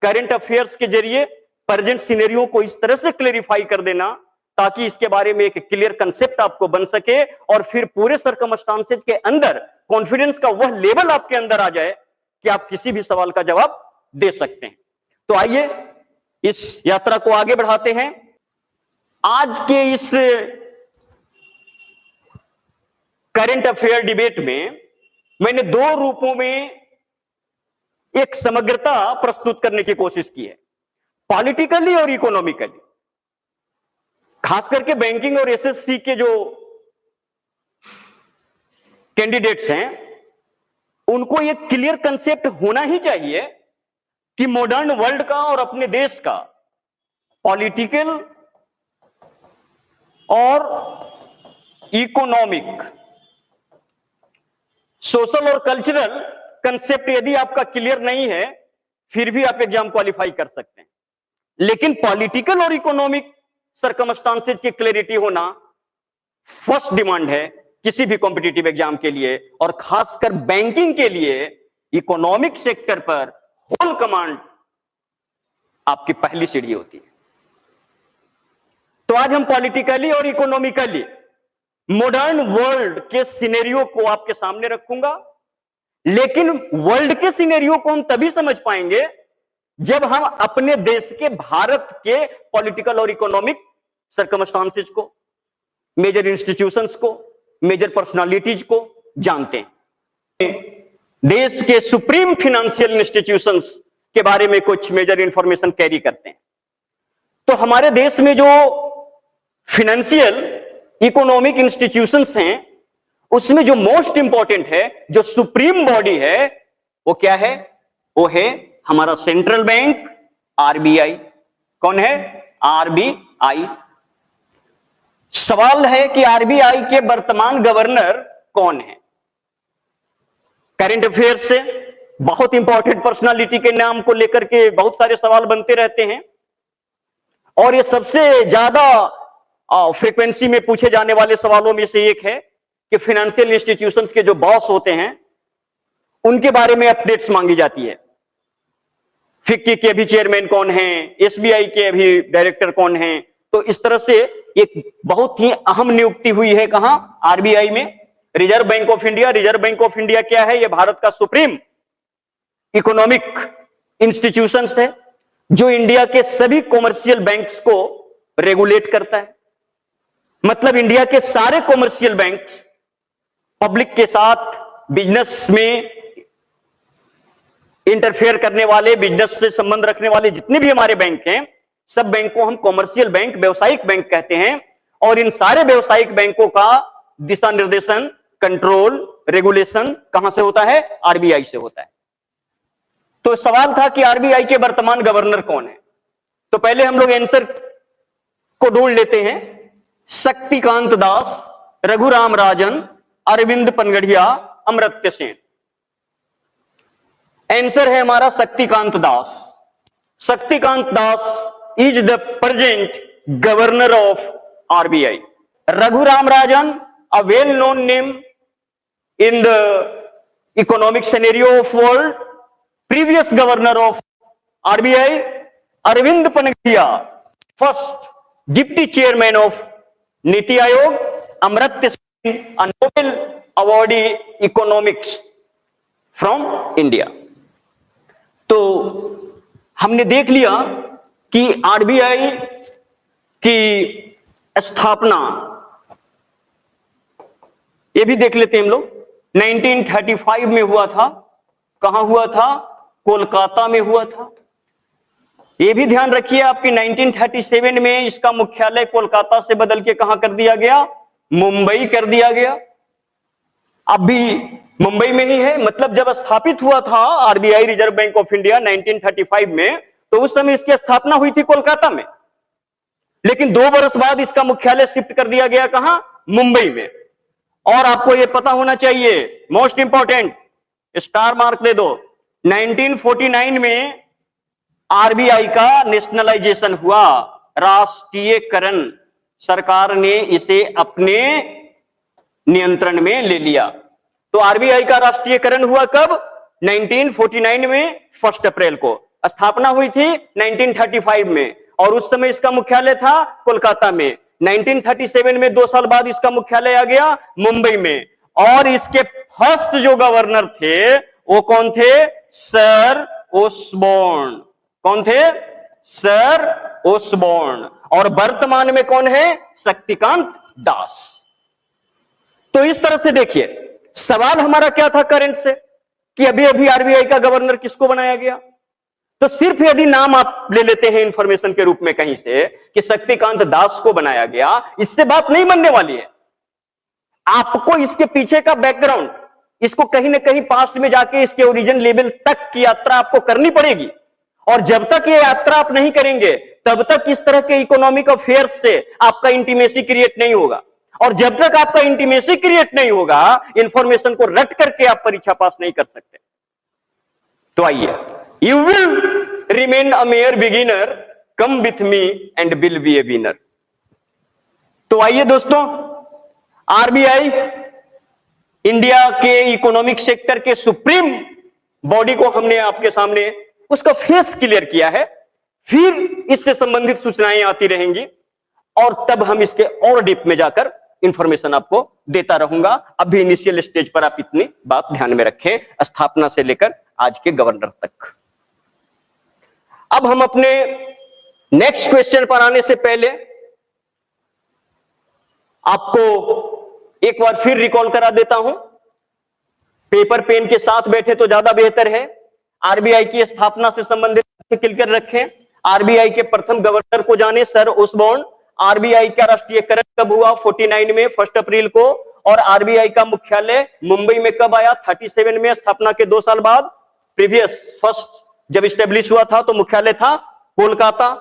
Current affairs के जरिए present scenario को इस तरह से क्लेरिफाई कर देना ताकि इसके बारे में एक क्लियर कंसेप्ट आपको बन सके और फिर पूरे सर्कमस्टांसेस के अंदर कॉन्फिडेंस का वह लेवल आपके अंदर आ जाए कि आप किसी भी सवाल का जवाब दे सकते हैं। तो आइए इस यात्रा को आगे बढ़ाते हैं। आज के इस करंट अफेयर डिबेट में मैंने दो रूपों में एक समग्रता प्रस्तुत करने की कोशिश की है, पॉलिटिकली और इकोनॉमिकली। खास करके बैंकिंग और एसएससी के जो कैंडिडेट्स हैं उनको एक क्लियर कंसेप्ट होना ही चाहिए कि मॉडर्न वर्ल्ड का और अपने देश का पॉलिटिकल और इकोनॉमिक, सोशल और कल्चरल कंसेप्ट यदि आपका क्लियर नहीं है फिर भी आप एग्जाम क्वालिफाई कर सकते हैं, लेकिन पॉलिटिकल और इकोनॉमिक सर्कमस्टांसेस की क्लैरिटी होना फर्स्ट डिमांड है किसी भी कॉम्पिटिटिव एग्जाम के लिए, और खासकर बैंकिंग के लिए इकोनॉमिक सेक्टर पर होल कमांड आपकी पहली सीढ़ी होती है। तो आज हम पॉलिटिकली और इकोनॉमिकली मॉडर्न वर्ल्ड के सिनेरियो को आपके सामने रखूंगा, लेकिन वर्ल्ड के सिनेरियो को हम तभी समझ पाएंगे जब हम अपने देश के भारत के पॉलिटिकल और इकोनॉमिक सर्कमस्टांसेस को, मेजर इंस्टीट्यूशंस को, मेजर पर्सनालिटीज को जानते हैं। देश के सुप्रीम फाइनेंशियल इंस्टीट्यूशंस के बारे में कुछ मेजर इंफॉर्मेशन कैरी करते हैं। तो हमारे देश में जो फाइनेंशियल इकोनॉमिक इंस्टीट्यूशंस हैं उसमें जो मोस्ट इंपॉर्टेंट है, जो सुप्रीम बॉडी है, वो क्या है? वो है हमारा सेंट्रल बैंक आरबीआई। कौन है? आरबीआई। सवाल है कि आरबीआई के वर्तमान गवर्नर कौन है? करंट अफेयर से बहुत इंपॉर्टेंट पर्सनालिटी के नाम को लेकर के बहुत सारे सवाल बनते रहते हैं, और ये सबसे ज्यादा फ्रीक्वेंसी में पूछे जाने वाले सवालों में से एक है कि फाइनेंशियल इंस्टीट्यूशंस के जो बॉस होते हैं उनके बारे में अपडेट्स मांगी जाती है। फिक्की के अभी चेयरमैन कौन हैं, एसबीआई के अभी डायरेक्टर कौन हैं। तो इस तरह से एक बहुत ही अहम नियुक्ति हुई है कहां? आरबीआई में। Reserve bank of India. Reserve bank of India क्या है? यह भारत का सुप्रीम इकोनॉमिक इंस्टीट्यूशंस है जो इंडिया के सभी कॉमर्शियल बैंक्स को रेगुलेट करता है। मतलब इंडिया के सारे कॉमर्शियल बैंक्स, पब्लिक के साथ बिजनेस में इंटरफेयर करने वाले, बिजनेस से संबंध रखने वाले जितने भी हमारे बैंक हैं, सब बैंक को हम कॉमर्शियल बैंक, व्यवसायिक बैंक कहते हैं। और इन सारे व्यवसायिक बैंकों का दिशा निर्देशन, कंट्रोल, रेगुलेशन कहां से होता है? आरबीआई से होता है। तो सवाल था कि आरबीआई के वर्तमान गवर्नर कौन है। तो पहले हम लोग आंसर को ढूंढ लेते हैं। शक्तिकांत दास, रघुराम राजन, अरविंद पनगढ़िया, अमर्त्य सेन। आंसर है हमारा Shaktikanta Das. Shaktikanta Das is the present governor of RBI. Raghuram Rajan, a well known name in the economic scenario of world, previous governor of RBI. Arvind Panagia, first deputy chairman of Niti Aayog. Amartya Sen, a Nobel awardee economics from India. तो हमने देख लिया कि RBI की स्थापना, ये भी देख लेते हैं हम लोग, 1935 में हुआ था। कहां हुआ था? कोलकाता में हुआ था। ये भी ध्यान रखिए आपकी 1937 में इसका मुख्यालय कोलकाता से बदल के कहां कर दिया गया? मुंबई कर दिया गया। अब भी मुंबई में ही है। मतलब जब स्थापित हुआ था RBI, reserve bank of India, 1935 में, तो उस समय इसकी स्थापना हुई थी कोलकाता में, लेकिन 2 वर्ष बाद इसका मुख्यालय शिफ्ट कर दिया गया कहां? मुंबई में। और आपको यह पता होना चाहिए, मोस्ट इंपॉर्टेंट, स्टार मार्क दे दो, 1949 में आरबीआई का नेशनलाइजेशन हुआ, राष्ट्रीयकरण। सरकार ने इसे अपने नियंत्रण में ले लिया। तो आरबीआई का राष्ट्रीयकरण हुआ कब? 1949 में, 1 अप्रैल को। स्थापना हुई थी 1935 में और उस समय इसका मुख्यालय था कोलकाता में। 1937 में 2 साल बाद इसका मुख्यालय आ गया मुंबई में। और इसके फर्स्ट जो गवर्नर थे वो कौन थे? Sir Osborne. कौन थे? Sir Osborne. और वर्तमान में कौन है? शक्तिकांत दास। तो इस तरह से देखिए, सवाल हमारा क्या था करंट से कि अभी अभी आरबीआई का गवर्नर किसको बनाया गया। तो सिर्फ यदि नाम आप ले लेते हैं इंफॉर्मेशन के रूप में कहीं से कि शक्तिकांत दास को बनाया गया, इससे बात नहीं बनने वाली है। आपको इसके पीछे का बैकग्राउंड, इसको कहीं ना कहीं पास्ट में जाके इसके ओरिजिन लेवल तक की यात्रा आपको करनी पड़ेगी। और जब तक ये यात्रा आप नहीं करेंगे तब तक इस तरह के इकोनॉमिक अफेयर्स से आपका इंटीमेसी क्रिएट नहीं होगा। और जब तक आपका इंटीमेसी क्रिएट नहीं होगा, इंफॉर्मेशन को रट करके आप परीक्षा पास नहीं कर सकते। तो आइए, you will remain a mayor beginner, come with me and will be A winner. तो आइए दोस्तों, आरबीआई इंडिया के इकोनॉमिक सेक्टर के सुप्रीम बॉडी को हमने आपके सामने उसका फेस क्लियर किया है। फिर इससे संबंधित सूचनाएं आती रहेंगी और तब हम इसके और डीप में जाकर इंफॉर्मेशन आपको देता रहूंगा। अभी इनिशियल स्टेज पर आप इतनी बात ध्यान में रखें, स्थापना से लेकर आज के गवर्नर तक। अब हम अपने नेक्स्ट क्वेश्चन पर आने से पहले आपको एक बार फिर रिकॉल करा देता हूं। पेपर पेन के साथ बैठे तो ज्यादा बेहतर है। आरबीआई की स्थापना से संबंधित क्लियर रखें। आरबीआई के प्रथम गवर्नर को जाने, सर ओसबोर्न। आरबीआई का राष्ट्रीयकरण कब हुआ? 49 में 1 अप्रैल को। और आरबीआई का मुख्यालय मुंबई में कब आया? 37 में, स्थापना के 2 साल बाद। प्रीवियस फर्स्ट जब स्टेब्लिश हुआ था तो मुख्यालय था कोलकाता।